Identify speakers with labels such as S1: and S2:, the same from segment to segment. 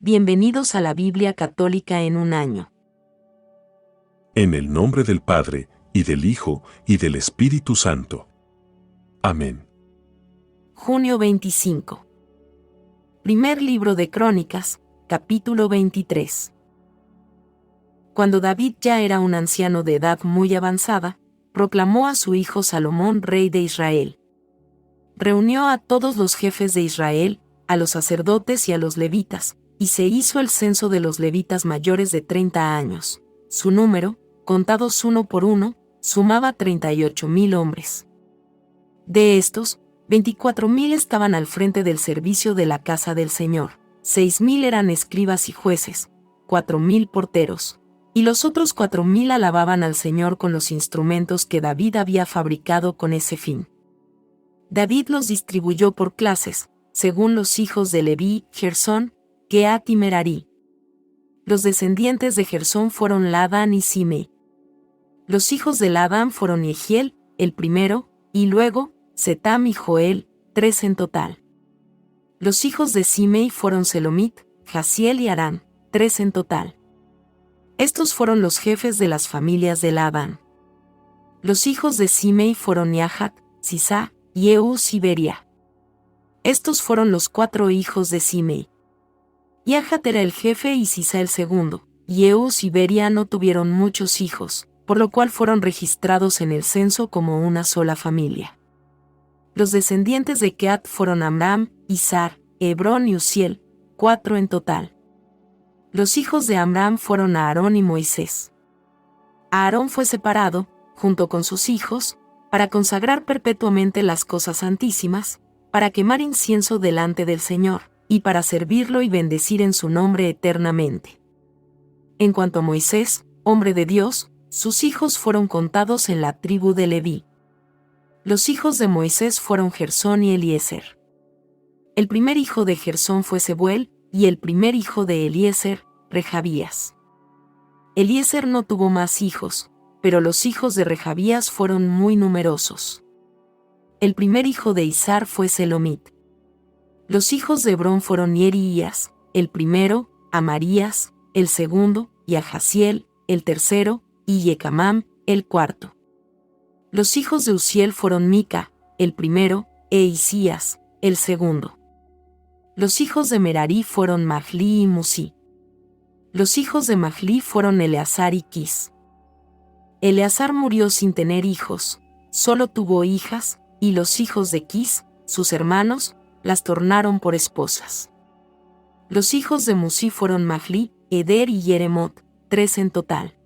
S1: Bienvenidos a la Biblia Católica en un año.
S2: En el nombre del Padre, y del Hijo, y del Espíritu Santo. Amén.
S1: Junio 25. Primer libro de Crónicas, capítulo 23. Cuando David ya era un anciano de edad muy avanzada, proclamó a su hijo Salomón rey de Israel. Reunió a todos los jefes de Israel, a los sacerdotes y a los levitas, y se hizo el censo de los levitas mayores de 30 años. Su número, contados uno por uno, sumaba 38,000 hombres. De estos, 24,000 estaban al frente del servicio de la casa del Señor, 6,000 eran escribas y jueces, 4,000 porteros, y los otros 4,000 alababan al Señor con los instrumentos que David había fabricado con ese fin. David los distribuyó por clases, según los hijos de Leví, Gersón, Quehat y Merari. Los descendientes de Gersón fueron Ladán y Simei. Los hijos de Ladán fueron Yehiel, el primero, y luego, Setam y Joel, 3 en total. Los hijos de Simei fueron Selomit, Jaziel y Arán, 3 en total. Estos fueron los jefes de las familias de Ladán. Los hijos de Simei fueron Yahat, Sisá, Yeús y Beria. Estos fueron los 4 hijos de Simei. Yahat era el jefe y Sisá el segundo. Yeús y Beria no tuvieron muchos hijos, por lo cual fueron registrados en el censo como una sola familia. Los descendientes de Quehat fueron Amram, Izar, Hebrón y Uziel, 4 en total. Los hijos de Amram fueron Aarón y Moisés. Aarón fue separado, junto con sus hijos, para consagrar perpetuamente las cosas santísimas, para quemar incienso delante del Señor, y para servirlo y bendecir en su nombre eternamente. En cuanto a Moisés, hombre de Dios, sus hijos fueron contados en la tribu de Leví. Los hijos de Moisés fueron Gersón y Eliezer. El primer hijo de Gersón fue Sebuel, y el primer hijo de Eliezer, Rehabías. Eliezer no tuvo más hijos, pero los hijos de Rehabías fueron muy numerosos. El primer hijo de Izar fue Selomit. Los hijos de Hebrón fueron Yerías, el primero, Amarías, el segundo, y a Jaziel, el tercero, y Yecamam, el cuarto. Los hijos de Uziel fueron Mica, el primero, e Isías, el segundo. Los hijos de Merari fueron Mahli y Musi. Los hijos de Mahli fueron Eleazar y Quis. Eleazar murió sin tener hijos, solo tuvo hijas, y los hijos de Quis, sus hermanos, las tornaron por esposas. Los hijos de Musi fueron Mahli, Eder y Yeremot, 3 en total.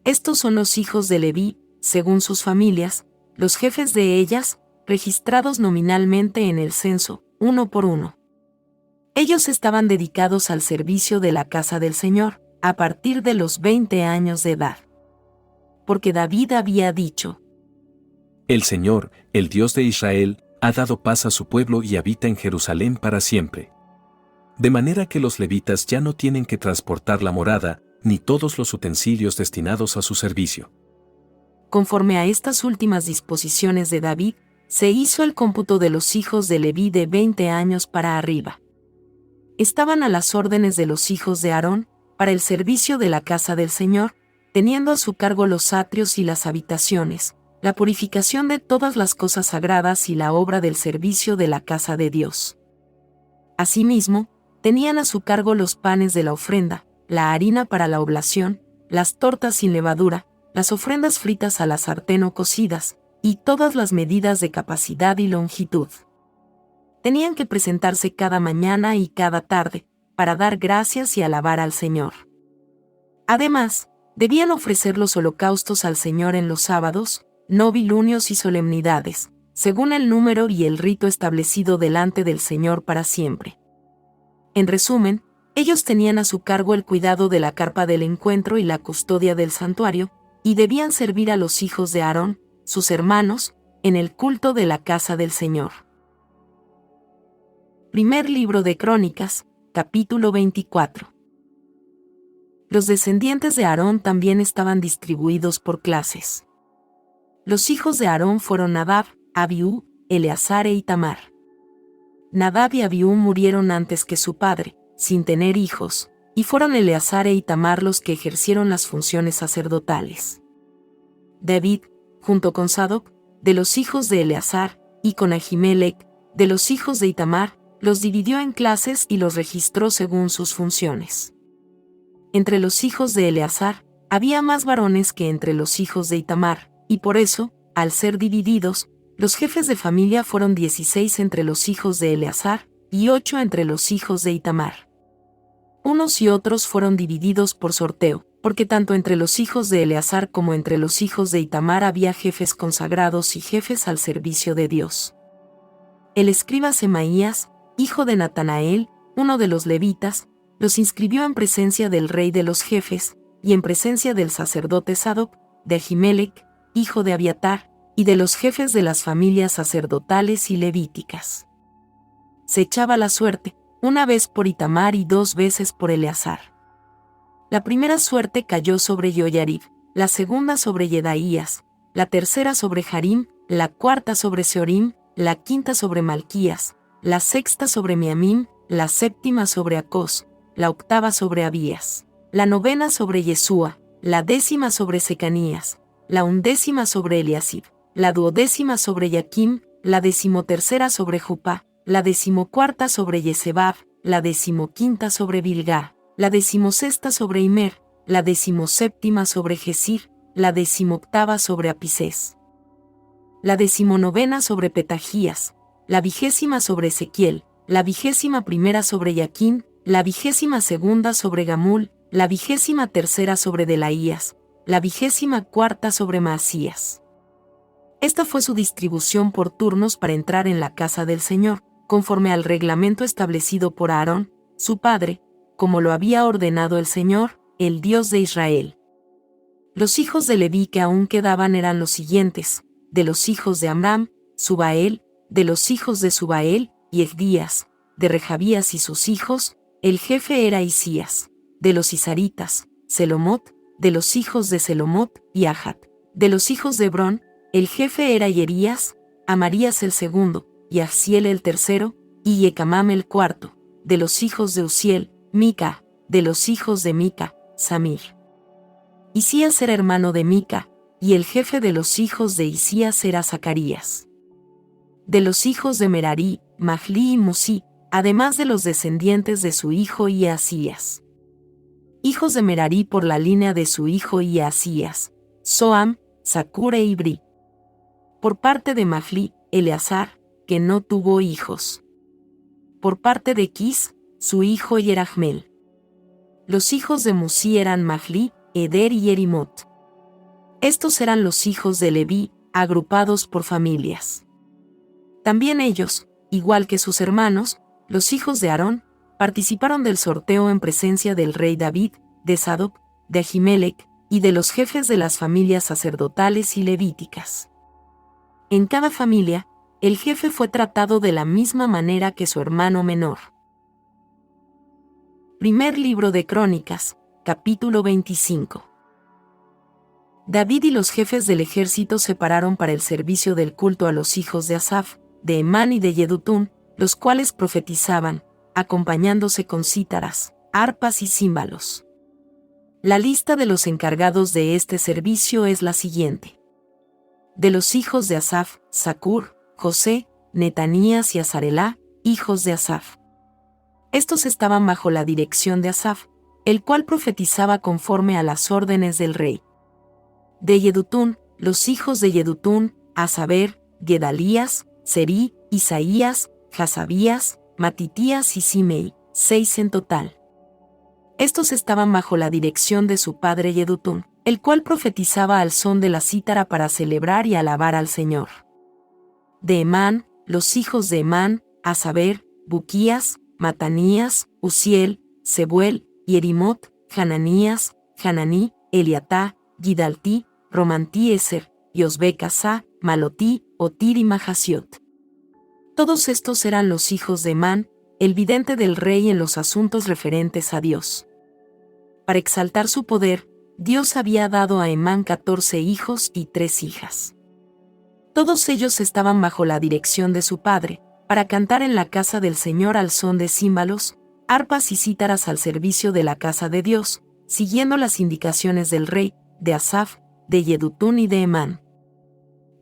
S1: Estos son los hijos de Leví, según sus familias, los jefes de ellas, registrados nominalmente en el censo, uno por uno. Ellos estaban dedicados al servicio de la casa del Señor, a partir de los 20 años de edad. Porque David había dicho:
S3: El Señor, el Dios de Israel, ha dado paz a su pueblo y habita en Jerusalén para siempre. De manera que los levitas ya no tienen que transportar la morada, ni todos los utensilios destinados a su servicio.
S1: Conforme a estas últimas disposiciones de David, se hizo el cómputo de los hijos de Leví de 20 años para arriba. Estaban a las órdenes de los hijos de Aarón, para el servicio de la casa del Señor, teniendo a su cargo los atrios y las habitaciones, la purificación de todas las cosas sagradas y la obra del servicio de la casa de Dios. Asimismo, tenían a su cargo los panes de la ofrenda, la harina para la oblación, las tortas sin levadura, las ofrendas fritas a la sartén o cocidas, y todas las medidas de capacidad y longitud. Tenían que presentarse cada mañana y cada tarde, para dar gracias y alabar al Señor. Además, debían ofrecer los holocaustos al Señor en los sábados, novilunios y solemnidades, según el número y el rito establecido delante del Señor para siempre. En resumen, ellos tenían a su cargo el cuidado de la carpa del encuentro y la custodia del santuario, y debían servir a los hijos de Aarón, sus hermanos, en el culto de la casa del Señor. Primer libro de Crónicas, capítulo 24. Los descendientes de Aarón también estaban distribuidos por clases. Los hijos de Aarón fueron Nadab, Abiú, Eleazar e Itamar. Nadab y Abiú murieron antes que su padre, sin tener hijos, y fueron Eleazar e Itamar los que ejercieron las funciones sacerdotales. David, junto con Sadoc, de los hijos de Eleazar, y con Ahimelech, de los hijos de Itamar, los dividió en clases y los registró según sus funciones. Entre los hijos de Eleazar, había más varones que entre los hijos de Itamar, y por eso, al ser divididos, los jefes de familia fueron 16 entre los hijos de Eleazar, y 8 entre los hijos de Itamar. Unos y otros fueron divididos por sorteo, porque tanto entre los hijos de Eleazar como entre los hijos de Itamar había jefes consagrados y jefes al servicio de Dios. El escriba Semaías, hijo de Natanael, uno de los levitas, los inscribió en presencia del rey de los jefes, y en presencia del sacerdote Sadoc, de Ahimelech, hijo de Abiatar, y de los jefes de las familias sacerdotales y levíticas. Se echaba la suerte, una vez por Itamar y 2 veces por Eleazar. La primera suerte cayó sobre Yoyarib, la segunda sobre Yedaías, la tercera sobre Harim, la cuarta sobre Seorim, la quinta sobre Malquías, la sexta sobre Miamim, la séptima sobre Acos, la octava sobre Abías, la novena sobre Yesúa, la 10ª sobre Secanías, la 11ª sobre Eliasib, la 12ª sobre Yaquim, la 13ª sobre Jupá, la 14ª sobre Yesebab, la 15ª sobre Bilgá, la 16ª sobre Imer, la 17ª sobre Gesir, la 18ª sobre Apisés, la 19ª sobre Petajías, la 20ª sobre Ezequiel, la 21ª sobre Yaquín, la 22ª sobre Gamul, la 23ª sobre Delaías, la 24ª sobre Maasías. Esta fue su distribución por turnos para entrar en la casa del Señor, conforme al reglamento establecido por Aarón, su padre, como lo había ordenado el Señor, el Dios de Israel. Los hijos de Leví que aún quedaban eran los siguientes: de los hijos de Amram, Subael; de los hijos de Subael, Yecdías; de Rehabías y sus hijos, el jefe era Isías; de los isaritas, Selomot; de los hijos de Selomot, Yahat; de los hijos de Hebrón, el jefe era Yerías, Amarías el segundo, y Ahziel el tercero, y Yecamam el cuarto; de los hijos de Uziel, Mica; de los hijos de Mica, Samir. Isías era hermano de Mica, y el jefe de los hijos de Isías era Zacarías. De los hijos de Merari, Mahli y Musi, además de los descendientes de su hijo Iaasías. Hijos de Merari por la línea de su hijo Iaasías: Soam, Zacur e Ibri. Por parte de Mahli, Eleazar, que no tuvo hijos. Por parte de Quis, su hijo Yerahmeel. Los hijos de Musi eran Mahli, Eder y Yerimot. Estos eran los hijos de Leví, agrupados por familias. También ellos, igual que sus hermanos, los hijos de Aarón, participaron del sorteo en presencia del rey David, de Sadoc, de Ahimelech, y de los jefes de las familias sacerdotales y levíticas. En cada familia, el jefe fue tratado de la misma manera que su hermano menor. Primer libro de Crónicas, capítulo 25. David y los jefes del ejército se pararon para el servicio del culto a los hijos de Asaf, de Emán y de Yedutún, los cuales profetizaban, acompañándose con cítaras, arpas y címbalos. La lista de los encargados de este servicio es la siguiente. De los hijos de Asaf, Zacur, José, Netanías y Azarelá, hijos de Asaf. Estos estaban bajo la dirección de Asaf, el cual profetizaba conforme a las órdenes del rey. De Yedutún, los hijos de Yedutún, a saber, Gedalías, Serí, Isaías, Hasabías, Matitías y Simei, 6 en total. Estos estaban bajo la dirección de su padre Yedutún, el cual profetizaba al son de la cítara para celebrar y alabar al Señor. De Emán, los hijos de Emán, a saber, Buquías, Matanías, Uziel, Sebuel, Yerimot, Hananías, Hananí, Eliatá, Gidaltí, Romantí-Eser, Yosbe-Casá, Malotí, Otir y Mahasiot. Todos estos eran los hijos de Emán, el vidente del rey en los asuntos referentes a Dios. Para exaltar su poder, Dios había dado a Emán 14 hijos y 3 hijas. Todos ellos estaban bajo la dirección de su padre, para cantar en la casa del Señor al son de címbalos, arpas y cítaras al servicio de la casa de Dios, siguiendo las indicaciones del rey, de Asaf, de Yedutún y de Emán.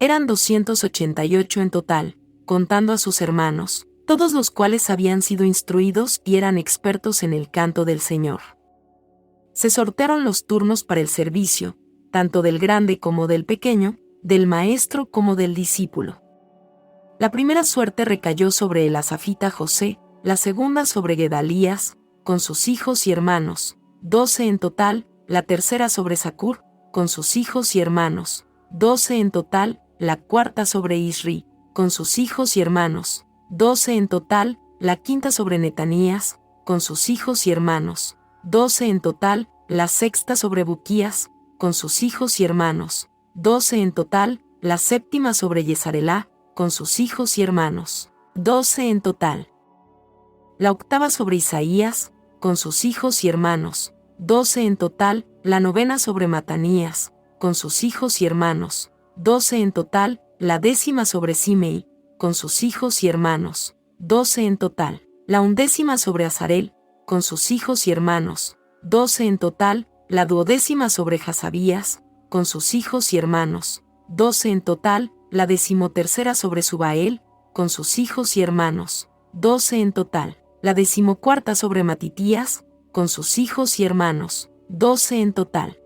S1: Eran 288 en total, contando a sus hermanos, todos los cuales habían sido instruidos y eran expertos en el canto del Señor. Se sortearon los turnos para el servicio, tanto del grande como del pequeño, del maestro como del discípulo. La primera suerte recayó sobre el asafita José, la segunda sobre Gedalías, con sus hijos y hermanos, 12 en total, la tercera sobre Zacur, con sus hijos y hermanos, 12 en total, la cuarta sobre Isri, con sus hijos y hermanos, 12 en total, la quinta sobre Netanías, con sus hijos y hermanos, 12 en total, la sexta sobre Buquías, con sus hijos y hermanos, 12 en total, la séptima sobre Yesarelá, con sus hijos y hermanos, 12 en total. La octava sobre Isaías, con sus hijos y hermanos, 12 en total, la novena sobre Matanías, con sus hijos y hermanos, 12 en total, la décima sobre Simei, con sus hijos y hermanos, 12 en total, la undécima sobre Azarel, con sus hijos y hermanos, 12 en total, la duodécima sobre Jasabías, con sus hijos y hermanos, 12 en total, la decimotercera sobre Subael, con sus hijos y hermanos, 12 en total, la decimocuarta sobre Matitías, con sus hijos y hermanos, 12 en total.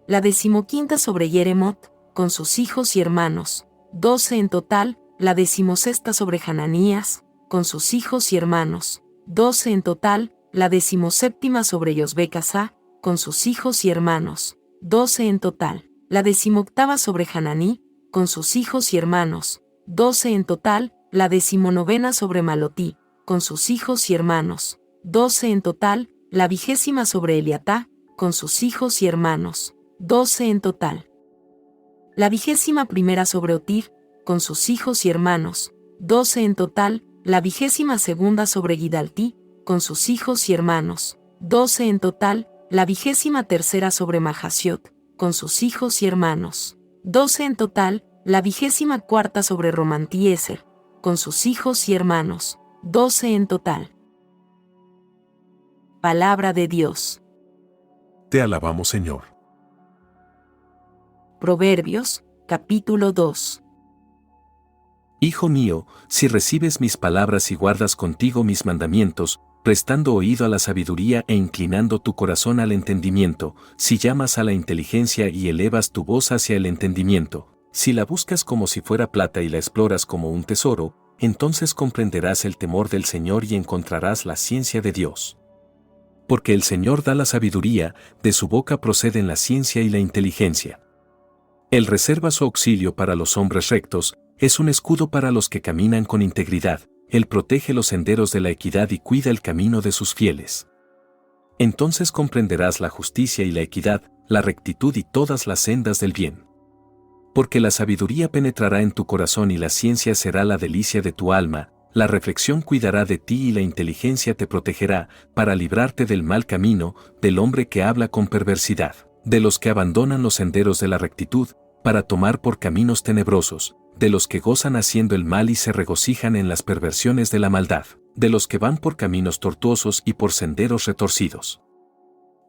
S1: La decimoquinta sobre Yeremot, con sus hijos y hermanos, 12 en total, la decimosexta sobre Hananías, con sus hijos y hermanos, 12 en total, la decimoséptima sobre Yosbecasá, con sus hijos y hermanos, 12 en total, la decimoctava sobre Hananí, con sus hijos y hermanos, 12 en total, la decimonovena sobre Malotí, con sus hijos y hermanos, 12 en total, la 20ª sobre Eliatá, con sus hijos y hermanos, 12 en total. La 21ª sobre Otir, con sus hijos y hermanos, 12 en total, la 22ª sobre Gidaltí, con sus hijos y hermanos, 12 en total, la 23ª sobre Mahasiot, con sus hijos y hermanos, 12 en total, la 24ª sobre Romantieser, con sus hijos y hermanos, 12 en total. Palabra de Dios.
S2: Te alabamos, Señor.
S1: Proverbios, capítulo 2.
S3: Hijo mío, si recibes mis palabras y guardas contigo mis mandamientos, prestando oído a la sabiduría e inclinando tu corazón al entendimiento, si llamas a la inteligencia y elevas tu voz hacia el entendimiento, si la buscas como si fuera plata y la exploras como un tesoro, entonces comprenderás el temor del Señor y encontrarás la ciencia de Dios. Porque el Señor da la sabiduría, de su boca proceden la ciencia y la inteligencia. Él reserva su auxilio para los hombres rectos, es un escudo para los que caminan con integridad, Él protege los senderos de la equidad y cuida el camino de sus fieles. Entonces comprenderás la justicia y la equidad, la rectitud y todas las sendas del bien. Porque la sabiduría penetrará en tu corazón y la ciencia será la delicia de tu alma, la reflexión cuidará de ti y la inteligencia te protegerá, para librarte del mal camino, del hombre que habla con perversidad, de los que abandonan los senderos de la rectitud, para tomar por caminos tenebrosos, de los que gozan haciendo el mal y se regocijan en las perversiones de la maldad, de los que van por caminos tortuosos y por senderos retorcidos.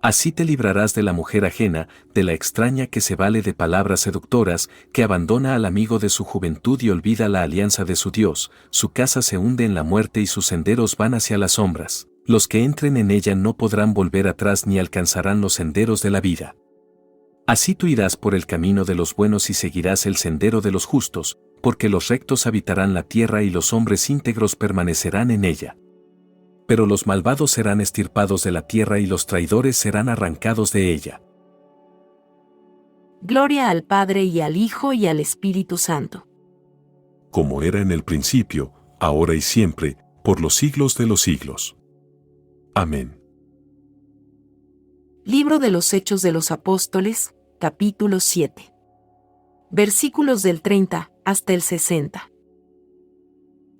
S3: Así te librarás de la mujer ajena, de la extraña que se vale de palabras seductoras, que abandona al amigo de su juventud y olvida la alianza de su Dios, su casa se hunde en la muerte y sus senderos van hacia las sombras, los que entren en ella no podrán volver atrás ni alcanzarán los senderos de la vida. Así tú irás por el camino de los buenos y seguirás el sendero de los justos, porque los rectos habitarán la tierra y los hombres íntegros permanecerán en ella. Pero los malvados serán extirpados de la tierra y los traidores serán arrancados de ella.
S1: Gloria al Padre y al Hijo y al Espíritu Santo.
S2: Como era en el principio, ahora y siempre, por los siglos de los siglos. Amén.
S1: Libro de los Hechos de los Apóstoles, capítulo 7. Versículos del 30 hasta el 60.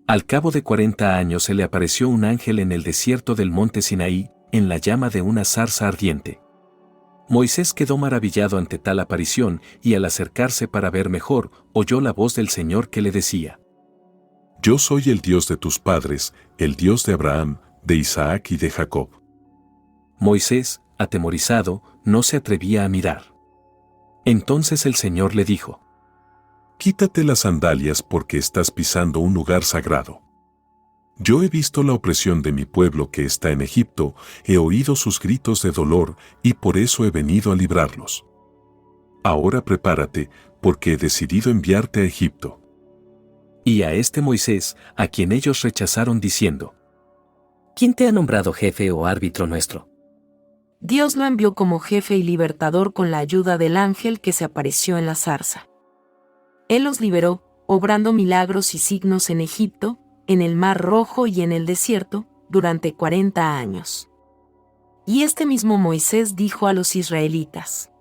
S3: Al cabo de 40 años se le apareció un ángel en el desierto del monte Sinaí, en la llama de una zarza ardiente. Moisés quedó maravillado ante tal aparición, y al acercarse para ver mejor, oyó la voz del Señor que le decía:
S2: Yo soy el Dios de tus padres, el Dios de Abraham, de Isaac y de Jacob.
S3: Moisés, atemorizado, no se atrevía a mirar. Entonces el Señor le dijo:
S2: Quítate las sandalias porque estás pisando un lugar sagrado. Yo he visto la opresión de mi pueblo que está en Egipto, he oído sus gritos de dolor y por eso he venido a librarlos. Ahora prepárate, porque he decidido enviarte a Egipto.
S3: Y a este Moisés, a quien ellos rechazaron diciendo:
S4: ¿Quién te ha nombrado jefe o árbitro nuestro?
S1: Dios lo envió como jefe y libertador con la ayuda del ángel que se apareció en la zarza. Él los liberó, obrando milagros y signos en Egipto, en el Mar Rojo y en el desierto, durante 40 años. Y este mismo Moisés dijo a los israelitas: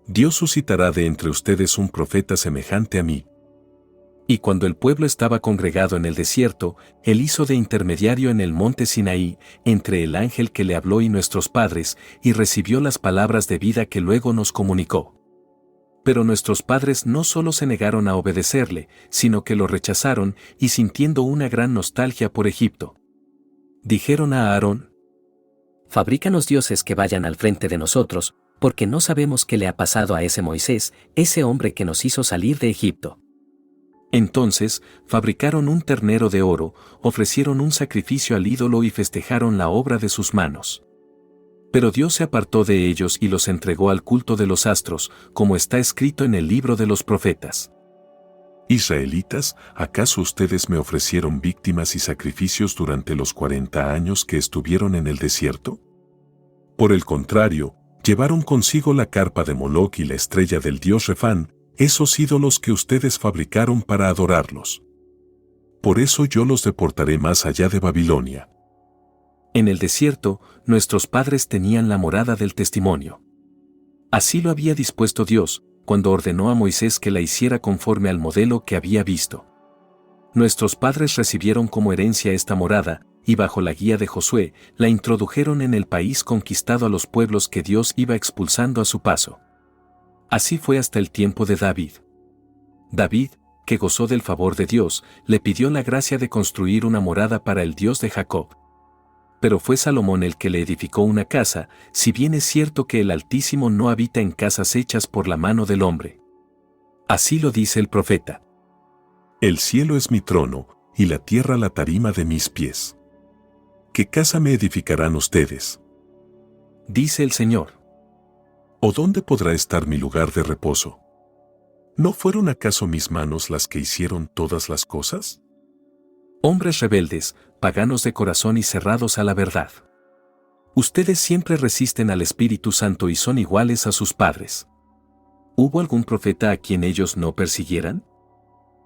S2: Dios suscitará de entre ustedes un profeta semejante a mí.
S3: Y cuando el pueblo estaba congregado en el desierto, él hizo de intermediario en el monte Sinaí, entre el ángel que le habló y nuestros padres, y recibió las palabras de vida que luego nos comunicó. Pero nuestros padres no solo se negaron a obedecerle, sino que lo rechazaron y sintiendo una gran nostalgia por Egipto. Dijeron a Aarón:
S4: Fabrícanos dioses que vayan al frente de nosotros, porque no sabemos qué le ha pasado a ese Moisés, ese hombre que nos hizo salir de Egipto.
S3: Entonces, fabricaron un ternero de oro, ofrecieron un sacrificio al ídolo y festejaron la obra de sus manos. Pero Dios se apartó de ellos y los entregó al culto de los astros, como está escrito en el libro de los profetas.
S2: Israelitas, ¿acaso ustedes me ofrecieron víctimas y sacrificios durante los 40 años que estuvieron en el desierto? Por el contrario, llevaron consigo la carpa de Moloc y la estrella del dios Refán, esos ídolos que ustedes fabricaron para adorarlos. Por eso yo los deportaré más allá de Babilonia.
S3: En el desierto, nuestros padres tenían la morada del testimonio. Así lo había dispuesto Dios, cuando ordenó a Moisés que la hiciera conforme al modelo que había visto. Nuestros padres recibieron como herencia esta morada, y bajo la guía de Josué, la introdujeron en el país conquistado a los pueblos que Dios iba expulsando a su paso. Así fue hasta el tiempo de David. David, que gozó del favor de Dios, le pidió la gracia de construir una morada para el Dios de Jacob. Pero fue Salomón el que le edificó una casa, si bien es cierto que el Altísimo no habita en casas hechas por la mano del hombre. Así lo dice el profeta:
S2: El cielo es mi trono, y la tierra la tarima de mis pies. ¿Qué casa me edificarán ustedes?
S3: Dice el Señor.
S2: ¿O dónde podrá estar mi lugar de reposo? ¿No fueron acaso mis manos las que hicieron todas las cosas?
S3: Hombres rebeldes, paganos de corazón y cerrados a la verdad. Ustedes siempre resisten al Espíritu Santo y son iguales a sus padres. ¿Hubo algún profeta a quien ellos no persiguieran?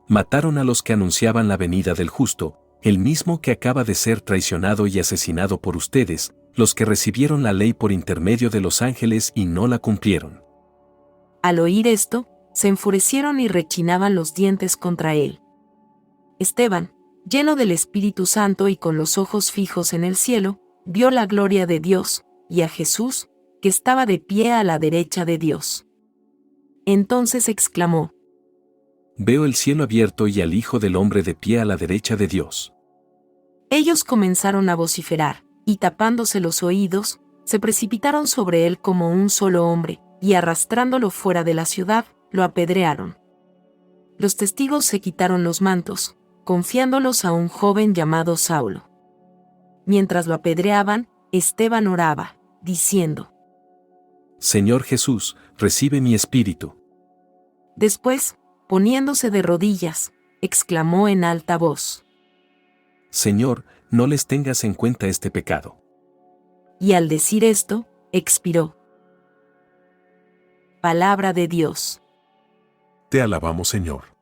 S3: Mataron a los que anunciaban la venida del justo, el mismo que acaba de ser traicionado y asesinado por ustedes, los que recibieron la ley por intermedio de los ángeles y no la cumplieron.
S1: Al oír esto, se enfurecieron y rechinaban los dientes contra él. Esteban, lleno del Espíritu Santo y con los ojos fijos en el cielo, vio la gloria de Dios, y a Jesús, que estaba de pie a la derecha de Dios. Entonces exclamó:
S3: Veo el cielo abierto y al Hijo del Hombre de pie a la derecha de Dios.
S1: Ellos comenzaron a vociferar, y tapándose los oídos, se precipitaron sobre él como un solo hombre, y arrastrándolo fuera de la ciudad, lo apedrearon. Los testigos se quitaron los mantos, confiándolos a un joven llamado Saulo. Mientras lo apedreaban, Esteban oraba, diciendo:
S3: Señor Jesús, recibe mi espíritu.
S1: Después, poniéndose de rodillas, exclamó en alta voz:
S3: Señor, no les tengas en cuenta este pecado.
S1: Y al decir esto, expiró. Palabra de Dios.
S2: Te alabamos, Señor.